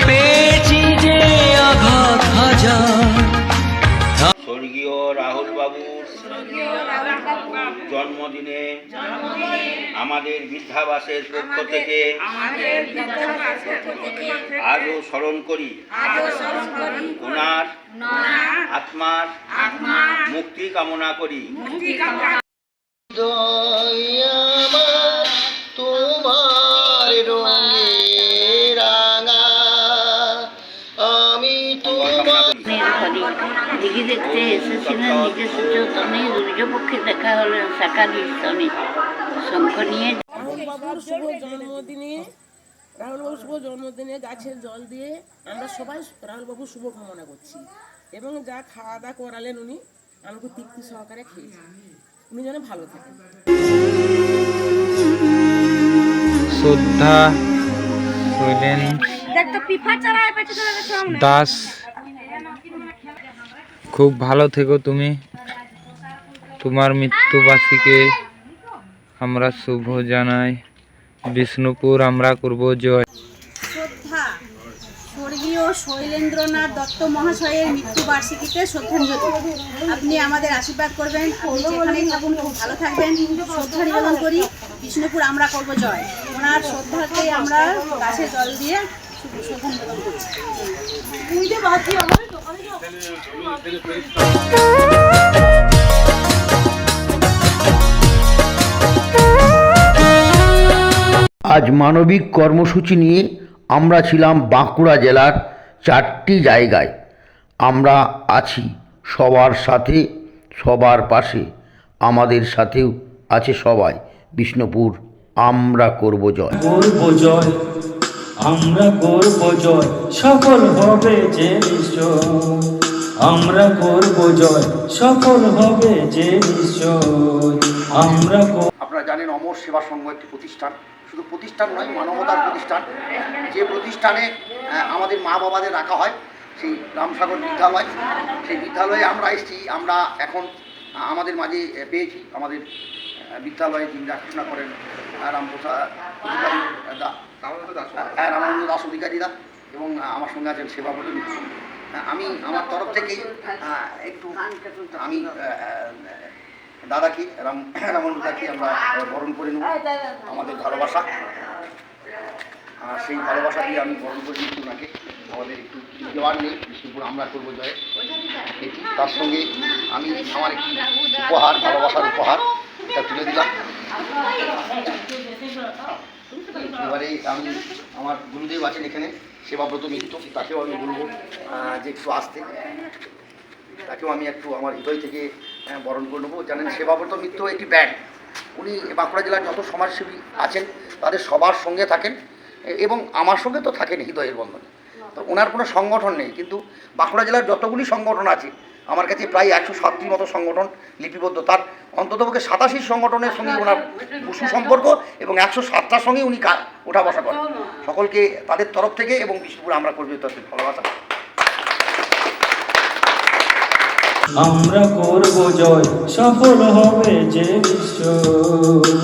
পেয়েছি যে আঘাত হাজার। স্বর্গীয় রাহুল বাবুর জন্মদিনে আমাদের বৃদ্ধাবাসের পক্ষ থেকে আজও স্মরণ করি ওনার আত্মার মুক্তি কামনা করি। তোমার রঙে রাঙা আমি দিঘি দেখতে এসেছিলেন নিজস্ব চৌতন্যে, দুর্যোপক্ষে দেখা হলেন সাকারি স্তনে শঙ্খ নিয়ে। রাহুলবাবুর শুভ জন্মদিনে গাছের জল দিয়ে আমরা সবাই রাহুলবাবুর শুভ কামনা করছি এবং যা খাওয়া দাওয়া করালেন উনি আমাকে তৃপ্তি সহকারে খেয়েছি। উনি যেন ভালো থাকেন। শ্রদ্ধা দাস, খুব ভালো থেকো তুমি। তোমার মৃত্যুবার্ষিকীকে আমরা শুভ জানাই। বিষ্ণুপুর আমরা করব জয়। শ্রদ্ধা স্বর্গীয় শৈলেন্দ্রনাথ দত্ত মহাশয়ের মৃত্যুবার্ষিকীতে শ্রদ্ধাঞ্জলি। আপনি আমাদের আশীর্বাদ করবেন, আপনি যেখানেই থাকুন খুব ভালো থাকবেন। শ্রদ্ধা নিবেদন করি। বিষ্ণুপুর আমরা করব জয়। ওনার শ্রদ্ধাতে আমরা গাছে জল দিয়ে শ্রদ্ধা নিবেদন করছি। আজ মানবিক কর্মসূচি নিয়ে আমরা ছিলাম বাঁকুড়া জেলার 4টি জায়গায়। আমরা আছি সবার সাথে, সবার পাশে, আমাদের সাথেও আছে সবাই। বিষ্ণুপুর আমরা করব জয়। করব জয়, আমরা করব জয়, সফল হবে যে নিশ্চয়। আমরা করব জয়, সফল হবে যে নিশ্চয়। আমরা আপনারা জানেন অমর সেবা সংঘ একটি প্রতিষ্ঠান, শুধু প্রতিষ্ঠান নয়, মানবতার প্রতিষ্ঠান। যে প্রতিষ্ঠানে আমাদের মা বাবাদের রাখা হয়, সেই রামসাগর বিদ্যালয়, সেই বিদ্যালয়ে আমরা এসেছি। আমরা এখন আমাদের মাঝে পেয়েছি আমাদের বিদ্যালয়ে যিনি দেখাশোনা করেন রামপ্রসাদ অধিকারী রামানন্দ দাস অধিকারীরা, এবং আমার সঙ্গে আছেন সেবাপতি মিত্র। আমি আমার তরফ থেকে একটু আমি দাদাকে রামানন্দাকে আমরা বরণ করে নেব। আমাদের ভালোবাসা, সেই ভালোবাসা দিয়ে আমি বরণ করে নিচ্ছি ওনাকে। আমাদের একটু দেওয়ার নেই, বিষ্ণুপুর আমরা করবো জয় এটি। তার সঙ্গে আমি আমার একটি উপহার, ভালোবাসার উপহার, এটা তুলে দিলাম। এবারে আমি আমার গুরুদেব আছেন এখানে, সেবাব্রত মিত্র, তাকেও আমি বলবো যে একটু আসতে। তাকেও আমি একটু আমার হৃদয় থেকে বরণ করে নেবো। জানেন সেবাব্রত মিত্র একটি ব্যান্ড, উনি বাঁকুড়া জেলার যত সমাজসেবী আছেন তাদের সবার সঙ্গে থাকেন এবং আমার সঙ্গে তো থাকেন হৃদয়ের বন্ধনে। তো ওনার কোনো সংগঠন নেই, কিন্তু বাঁকুড়া জেলার যতগুলি সংগঠন আছে আমার কাছে প্রায় 107টির মতো সংগঠন লিপিবদ্ধ। তার অন্ততপক্ষে 87 সংগঠনের সঙ্গে ওনার সুসম্পর্ক এবং 107টার সঙ্গে উনি ওঠা বসা করেন। সকলকে তাদের তরফ থেকে এবং বিষ্ণুপুর আমরা করবো তাদের ভালোবাসা। আমরা করব জয়, সফল হবে যে নিশ্চয়।